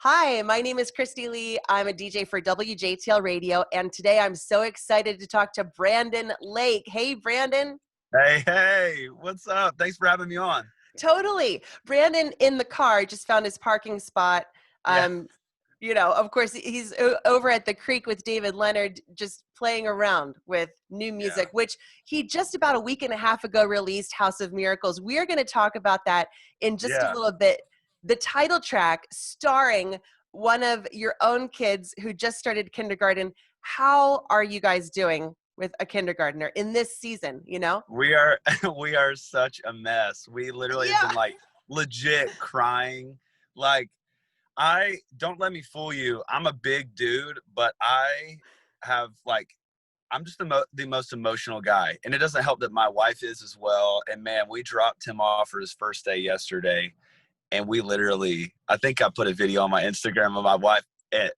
Hi, my name is Kristi Leigh. I'm a DJ for WJTL Radio, and today I'm so excited to talk to Brandon Lake. Hey, Brandon. Hey, what's up? Thanks for having me on. Totally. Brandon in the car just found his parking spot. Yeah. Of course, he's over at the creek with David Leonard, just playing around with new music, which he just about a week and a half ago released, House of Miracles. We are going to talk about that in just a little bit. The title track starring one of your own kids who just started kindergarten. How are you guys doing with a kindergartner in this season, We are we are such a mess. We literally have been like legit crying. Like, I don't let me fool you. I'm a big dude, but I'm just the most emotional guy. And it doesn't help that my wife is as well. And man, we dropped him off for his first day yesterday. And we literally, I think I put a video on my Instagram of my wife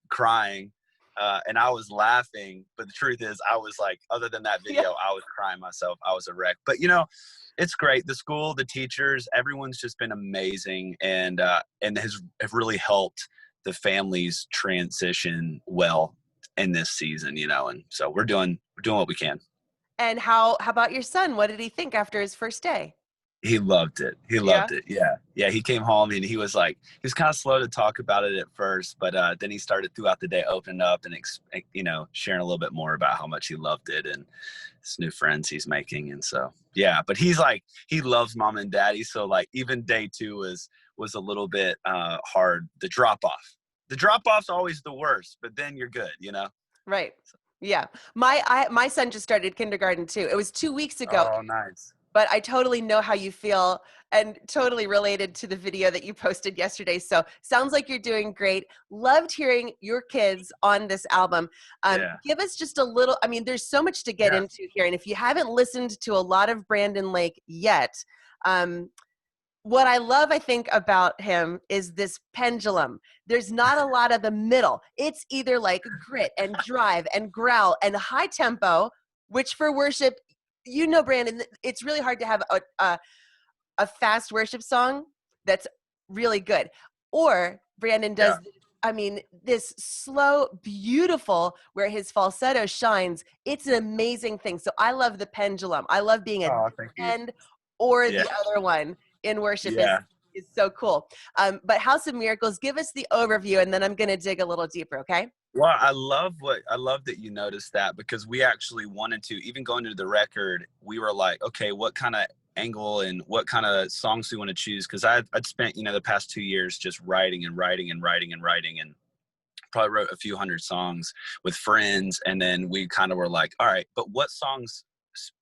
crying, and I was laughing. But the truth is, I was like, other than that video, I was crying myself. I was a wreck. But it's great. The school, the teachers, everyone's just been amazing, and have really helped the families transition well in this season. And so we're doing what we can. And how about your son? What did he think after his first day? He loved it. He loved it. Yeah. He came home and he was kind of slow to talk about it at first, but then he started throughout the day opening up and sharing a little bit more about how much he loved it and his new friends he's making. And so but he loves mom and daddy. So even day 2 was a little bit hard. The drop off's always the worst, but then you're good. Right. Yeah. My son just started kindergarten too. It was 2 weeks ago. Oh, nice. But I totally know how you feel and totally related to the video that you posted yesterday. So sounds like you're doing great. Loved hearing your kids on this album. Give us just a little, there's so much to get into here. And if you haven't listened to a lot of Brandon Lake yet, what I love, I think, about him is this pendulum. There's not a lot of the middle. It's either like grit and drive and growl and high tempo, which for worship, Brandon, it's really hard to have a fast worship song that's really good. Or Brandon does, this slow, beautiful, where his falsetto shines. It's an amazing thing. So I love the pendulum. I love being at the end or the other one in worship is so cool. But House of Miracles, give us the overview, and then I'm going to dig a little deeper, okay? Well, I love that you noticed that, because we actually wanted to, even going into the record, we were like, okay, what kind of angle and what kind of songs do we want to choose? Because I'd spent, the past 2 years just writing and probably wrote a few hundred songs with friends. And then we kind of were like, all right, but what songs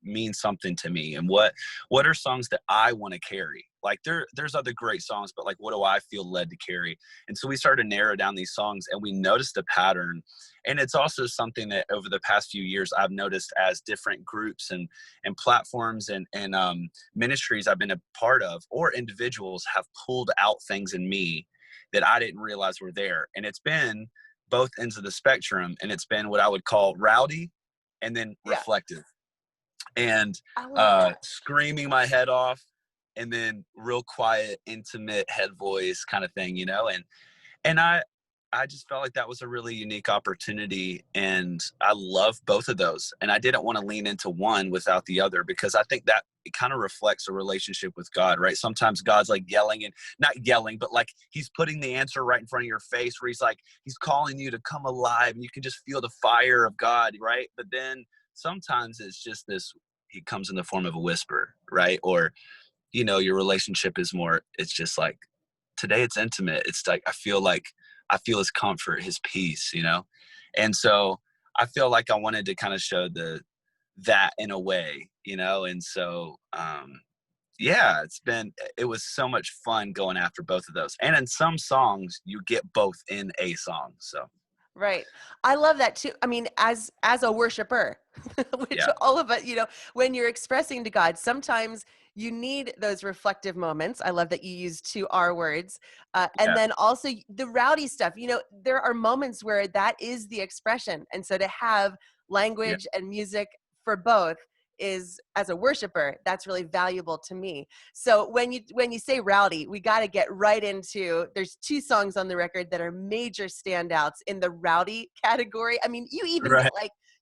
mean something to me, and what are songs that I want to carry? Like there's other great songs, but what do I feel led to carry? And so we started to narrow down these songs, and we noticed a pattern. And it's also something that over the past few years I've noticed as different groups and platforms and ministries I've been a part of, or individuals have pulled out things in me that I didn't realize were there. And it's been both ends of the spectrum, and it's been what I would call rowdy and then reflective. And screaming my head off, and then real quiet, intimate head voice kind of thing, and I just felt like that was a really unique opportunity, and I love both of those. And I didn't want to lean into one without the other, because I think that it kind of reflects a relationship with God, right? Sometimes God's yelling, and not yelling, but he's putting the answer right in front of your face, where he's calling you to come alive, and you can just feel the fire of God, right? But then sometimes it's just he comes in the form of a whisper, right? Or, your relationship is more, it's just today it's intimate. It's I feel his comfort, his peace, And so I feel like I wanted to kind of show that in a way, And so, it was so much fun going after both of those. And in some songs you get both in a song. So. Right. I love that too. As a worshiper, which all of us, when you're expressing to God, sometimes you need those reflective moments. I love that you use 2 R words. And then also the rowdy stuff, there are moments where that is the expression. And so to have language and music for both is, as a worshiper, that's really valuable to me. So when you say rowdy, we got to get right into, there's 2 songs on the record that are major standouts in the rowdy category. I mean, you even Right.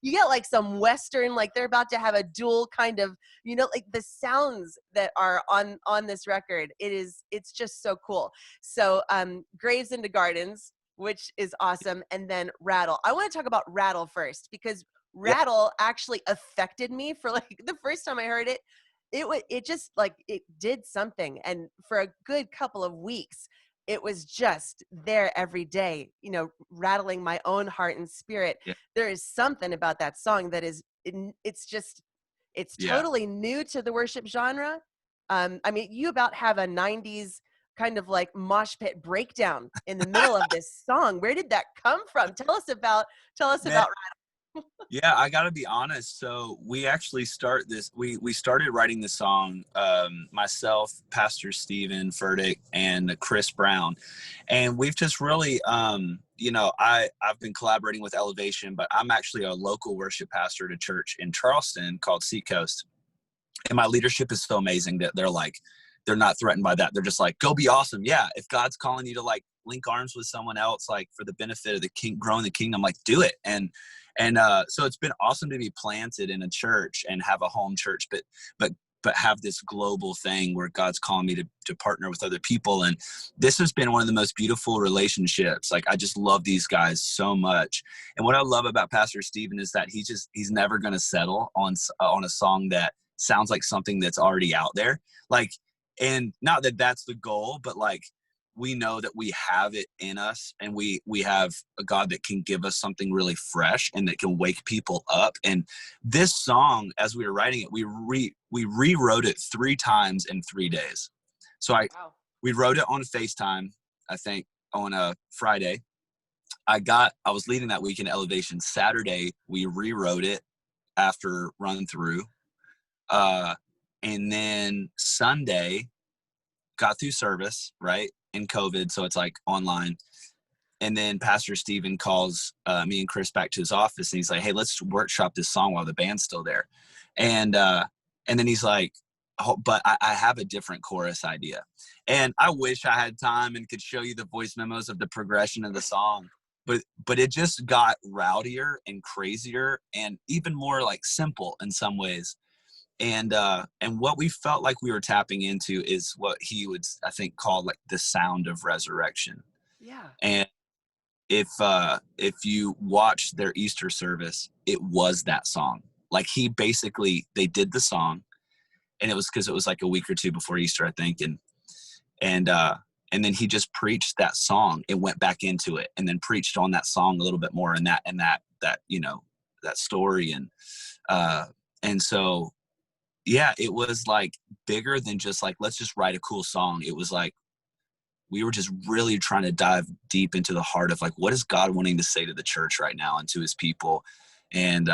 get like some Western, like they're about to have a dual kind of, like the sounds that are on this record. It's just so cool. So Graves into Gardens, which is awesome. And then Rattle. I want to talk about Rattle first, because Yeah. Rattle actually affected me. For like the first time I heard it, it just like, it did something. And for a good couple of weeks, it was just there every day, rattling my own heart and spirit. Yeah. There is something about that song that is, it's Yeah. totally new to the worship genre. I mean, you about have a 90s kind of like mosh pit breakdown in the middle of this song. Where did that come from? Tell us about Man, yeah, I gotta be honest. So we actually we started writing the song, myself, Pastor Stephen Furtick, and Chris Brown. And we've just really, I've been collaborating with Elevation, but I'm actually a local worship pastor at a church in Charleston called Seacoast. And my leadership is so amazing that they're not threatened by that. They're just like, go be awesome. Yeah. If God's calling you to like link arms with someone else, like for the benefit of the king, growing the kingdom, like do it. So it's been awesome to be planted in a church and have a home church, but have this global thing where God's calling me to partner with other people. And this has been one of the most beautiful relationships. Like, I just love these guys so much. And what I love about Pastor Stephen is that he's never going to settle on a song that sounds like something that's already out there. Like, and not that that's the goal, but like, we know that we have it in us, and we have a God that can give us something really fresh and that can wake people up. And this song, as we were writing it, we rewrote it 3 times in 3 days. So we wrote it on FaceTime, I think, on a Friday. I was leading that week in Elevation. Saturday, we rewrote it after run through. And then Sunday, got through service, right, in COVID, so it's like online. And then Pastor Stephen calls me and Chris back to his office, and he's like, hey, let's workshop this song while the band's still there. And then he's like, oh, but I have a different chorus idea. And I wish I had time and could show you the voice memos of the progression of the song. But it just got rowdier and crazier and even more like simple in some ways. And what we felt like we were tapping into is what he would, I think, call like the sound of resurrection. Yeah. And if you watch their Easter service, it was that song. Like, they did the song, and it was because it was like a week or 2 before Easter, I think. And then he just preached that song and went back into it, and then preached on that song a little bit more, and that that story. And so, yeah, it was like bigger than just like, let's just write a cool song. It was like, we were just really trying to dive deep into the heart of like, what is God wanting to say to the church right now and to his people? And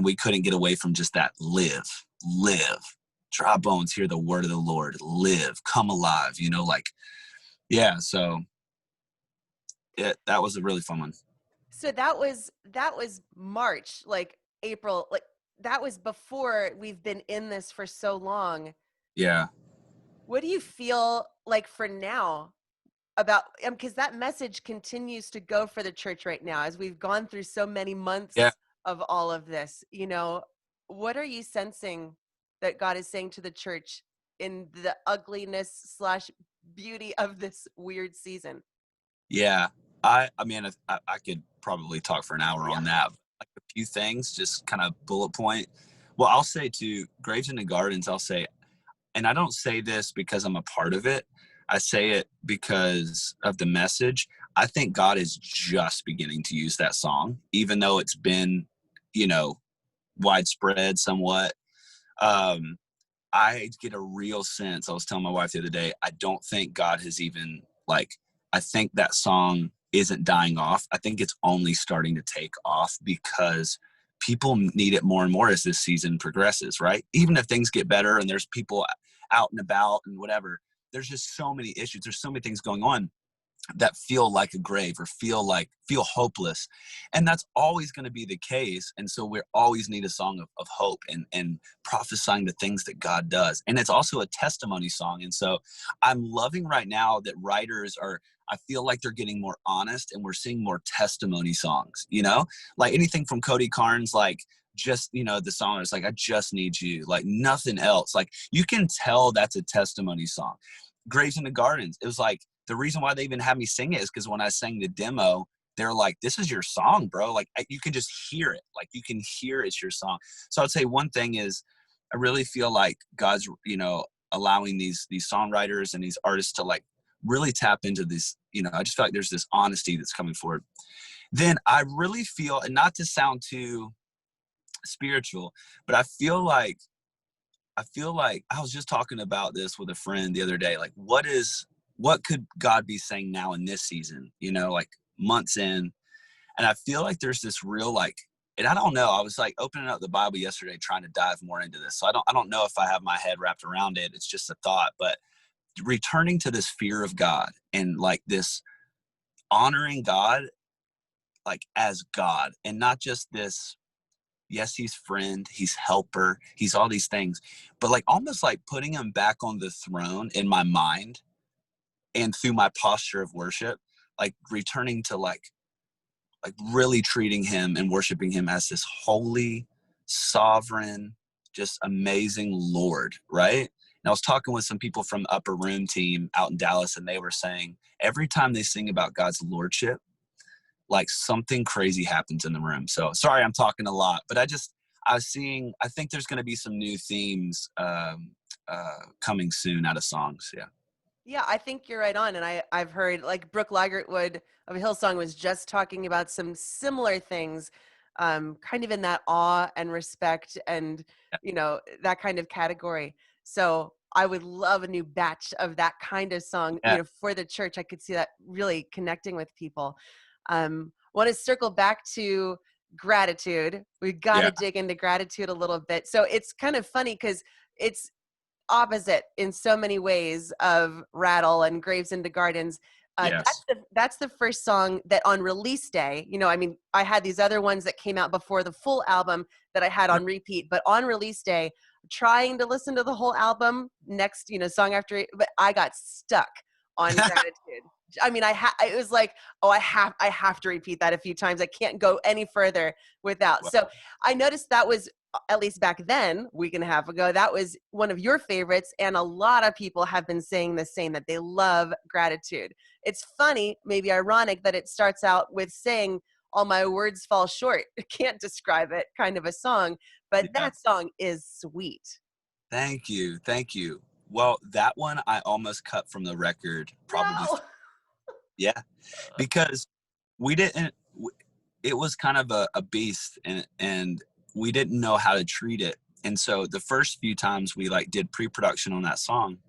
we couldn't get away from just that live, dry bones, hear the word of the Lord, live, come alive, like, yeah. So that was a really fun one. So that was March, like April, like that was before we've been in this for so long. Yeah. What do you feel like for now about, because that message continues to go for the church right now, as we've gone through so many months of all of this, what are you sensing that God is saying to the church in the ugliness / beauty of this weird season? Yeah. I mean, I could probably talk for an hour on that. Like a few things, just kind of bullet point. Well, I'll say to Graves into Gardens, I'll say, and I don't say this because I'm a part of it. I say it because of the message. I think God is just beginning to use that song, even though it's been, widespread somewhat. I get a real sense. I was telling my wife the other day, I don't think God has even I think that song isn't dying off. I think it's only starting to take off because people need it more and more as this season progresses, right? Even if things get better and there's people out and about and whatever, there's just so many issues. There's so many things going on. that feel like a grave or feel hopeless. And that's always going to be the case. And so we always need a song of hope and prophesying the things that God does. And it's also a testimony song. And so I'm loving right now that writers I feel like they're getting more honest, and we're seeing more testimony songs, like anything from Cody Carnes, like just, the song is like, I just need you, like nothing else. Like you can tell that's a testimony song. Graves in the Gardens, it was like, the reason why they even had me sing it is because when I sang the demo, they're like, this is your song, bro. Like you can just hear it. Like you can hear it's your song. So I'd say one thing is I really feel like God's, allowing these songwriters and these artists to like really tap into this, I just feel like there's this honesty that's coming forward. Then I really feel, and not to sound too spiritual, but I feel like I was just talking about this with a friend the other day. Like what could God be saying now in this season, like months in? And I feel like there's this real, like, and I don't know, I was like opening up the Bible yesterday, trying to dive more into this. So I don't know if I have my head wrapped around it. It's just a thought, but returning to this fear of God and like this honoring God, like as God, and not just this, yes, he's friend, he's helper, he's all these things, but like almost like putting him back on the throne in my mind. And through my posture of worship, like returning to like really treating him and worshiping him as this holy, sovereign, just amazing Lord, right? And I was talking with some people from the Upper Room team out in Dallas, and they were saying every time they sing about God's lordship, like something crazy happens in the room. So sorry, I'm talking a lot, but I think there's going to be some new themes coming soon out of songs. Yeah. Yeah, I think you're right on. And I've heard like Brooke Ligertwood of Hillsong was just talking about some similar things, kind of in that awe and respect and, that kind of category. So I would love a new batch of that kind of song, Yeah. for the church. I could see that really connecting with people. Want to circle back to gratitude. We got to dig into gratitude a little bit. So it's kind of funny because it's opposite in so many ways of Rattle and Graves into Gardens. Yes. That's the first song that on release day, I had these other ones that came out before the full album that I had on repeat, but on release day, trying to listen to the whole album next, song after, but I got stuck on Gratitude. It was like, oh, I have to repeat that a few times. I can't go any further without. Wow. So I noticed that was, at least back then, week and a half ago, that was one of your favorites. And a lot of people have been saying the same, that they love Gratitude. It's funny, maybe ironic, that it starts out with saying, all my words fall short. I can't describe it, kind of a song, but that song is sweet. Thank you. Thank you. Well, that one I almost cut from the record, probably. No. Yeah, because we didn't, it was kind of a beast, and we didn't know how to treat it. And so the first few times we like did pre-production on that song,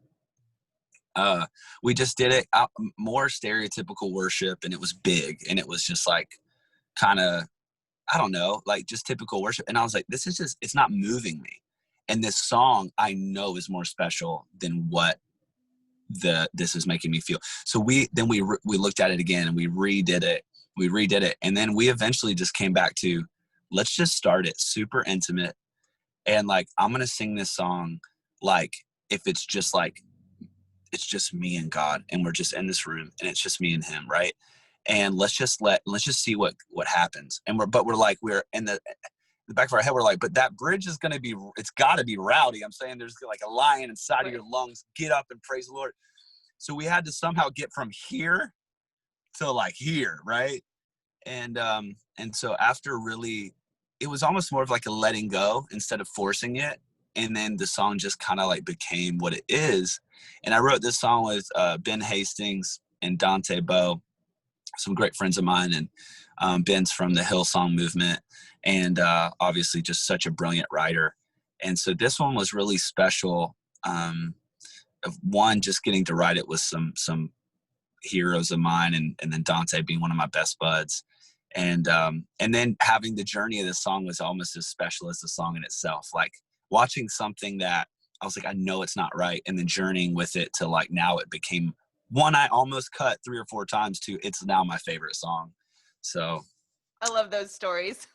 we just did it out more stereotypical worship, and it was big, and it was just like kind of, I don't know, like just typical worship. And I was like, this is just, it's not moving me. And this song I know is more special than what this is making me feel. So we looked at it again, and we redid it. And then we eventually just came back to, let's just start it super intimate. And like, I'm going to sing this song, like if it's just like, it's just me and God, and we're just in this room, and it's just me and him. Right. And let's just see what happens. And we're in the back of our head, we're like, but that bridge is going to be, it's got to be rowdy. I'm saying there's like a lion inside of your lungs. Get up and praise the Lord. So we had to somehow get from here to like here, right? And so after really, it was almost more of like a letting go instead of forcing it. And then the song just kind of like became what it is. And I wrote this song with Ben Hastings and Dante Bowe, some great friends of mine, and Ben's from the Hillsong movement, and obviously just such a brilliant writer. And so this one was really special. Of one, just getting to write it with some heroes of mine, and then Dante being one of my best buds. And then having the journey of this song was almost as special as the song in itself. Like watching something that I was like, I know it's not right, and then journeying with it to like, now it became one I almost cut 3 or 4 times to it's now my favorite song. So I love those stories.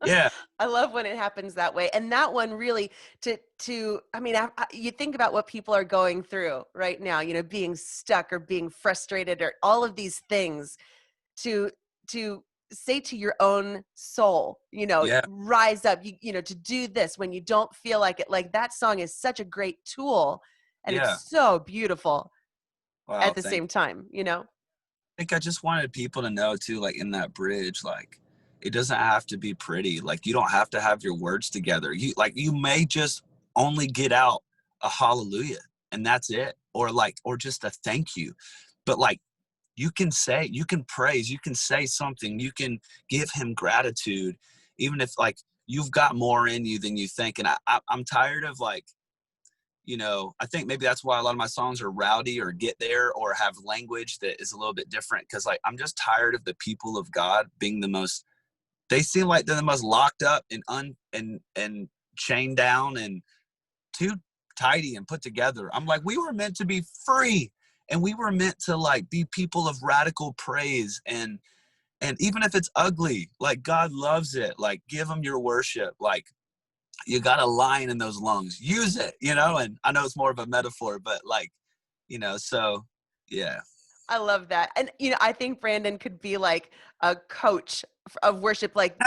yeah. I love when it happens that way. And that one really I mean, you think about what people are going through right now, you know, being stuck or being frustrated or all of these things, to say to your own soul, you know, Yeah. rise up, you know, to do this when you don't feel like it. Like, that song is such a great tool, and Yeah. it's so beautiful Wow, at the thank same time, you know? I think I just wanted people to know too, like in that bridge, like it doesn't have to be pretty. Like you don't have to have your words together. You may just only get out a hallelujah and that's it. Or just a thank you. But like you can praise, you can say something, you can give him gratitude, even if like you've got more in you than you think. And I'm tired of like, you know, I think maybe that's why a lot of my songs are rowdy or get there or have language that is a little bit different. Cause like, I'm just tired of the people of God being they seem like they're the most locked up and chained down and too tidy and put together. I'm like, we were meant to be free and we were meant to like be people of radical praise. And even if it's ugly, like God loves it. Like give him your worship. Like, you got a lion in those lungs, use it, you know? And I know it's more of a metaphor, but like, you know, so yeah. I love that. And, you know, I think Brandon could be like a coach of worship, like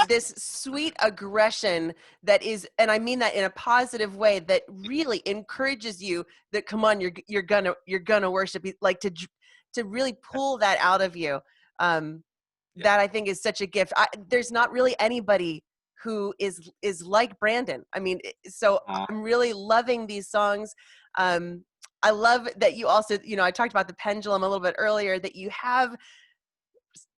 this sweet aggression that is, and I mean that in a positive way, that really encourages you that, come on, you're gonna worship, like to really pull that out of you. Yeah. That I think is such a gift. There's not really anybody who is like Brandon. I mean, so I'm really loving these songs. I love that you also, you know, I talked about the pendulum a little bit earlier, that you have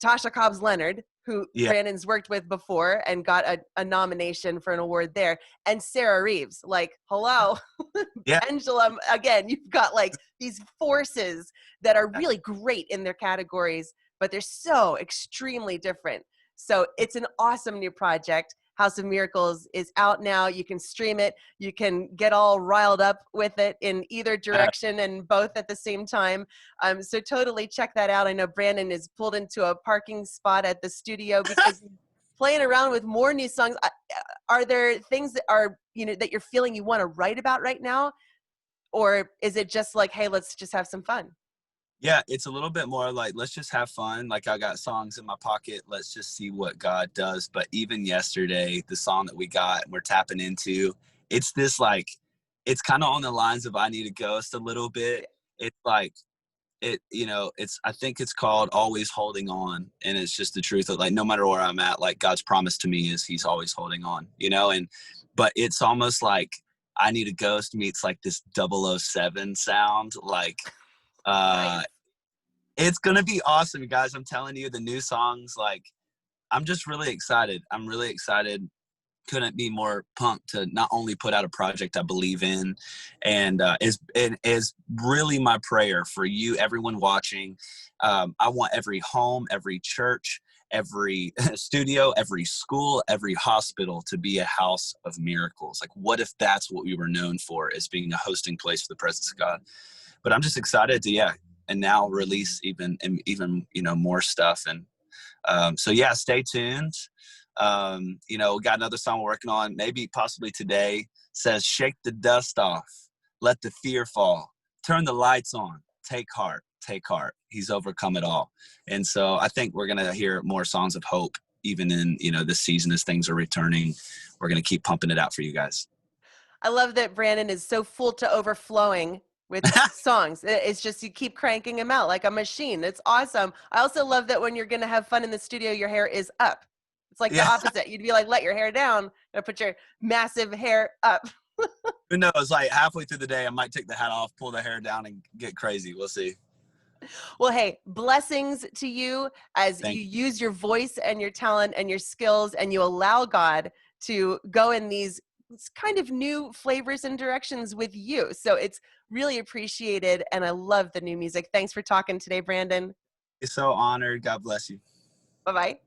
Tasha Cobbs Leonard, who Yeah. Brandon's worked with before and got a nomination for an award there, and Sarah Reeves. Like, hello, Yeah. pendulum again. You've got like these forces that are really great in their categories, but they're so extremely different. So it's an awesome new project. House of Miracles is out now. You can stream it. You can get all riled up with it in either direction and both at the same time. So totally check that out. I know Brandon is pulled into a parking spot at the studio because he's playing around with more new songs. Are there things that are, you know, that you're feeling you want to write about right now? Or is it just like, hey, let's just have some fun? Yeah, it's a little bit more like, let's just have fun. Like I got songs in my pocket. Let's just see what God does. But even yesterday, the song that we got and we're tapping into, it's this like, it's kind of on the lines of I Need a Ghost a little bit. It's like, you know, I think it's called Always Holding On. And it's just the truth of like, no matter where I'm at, like God's promise to me is he's always holding on, you know? But it's almost like I Need a Ghost meets like this 007 sound. Like, Nice. it's going to be awesome, guys. I'm telling you, the new songs, like, I'm just really excited. I'm really excited. Couldn't be more pumped to not only put out a project I believe in, and is really my prayer for you, everyone watching. I want every home, every church, every studio, every school, every hospital to be a house of miracles. Like, what if that's what we were known for, as being a hosting place for the presence of God? But I'm just excited to, yeah, and now release even you know, more stuff. And so yeah, stay tuned. You know, we got another song we're working on, maybe possibly today. Says, shake the dust off, let the fear fall, turn the lights on, take heart, take heart. He's overcome it all. And so I think we're gonna hear more songs of hope, even in, you know, this season as things are returning. We're gonna keep pumping it out for you guys. I love that Brandon is so full to overflowing with songs. It's just, you keep cranking them out like a machine. It's awesome. I also love that when you're going to have fun in the studio, your hair is up. It's like the Yeah. opposite. You'd be like, let your hair down and put your massive hair up. Who knows? Like halfway through the day, I might take the hat off, pull the hair down, and get crazy. We'll see. Well, hey, blessings to you as Thank you you. use your voice and your talent and your skills, and you allow God to go in these kind of new flavors and directions with you. So it's really appreciated, and I love the new music. Thanks for talking today, Brandon. It's so honored. God bless you. Bye-bye.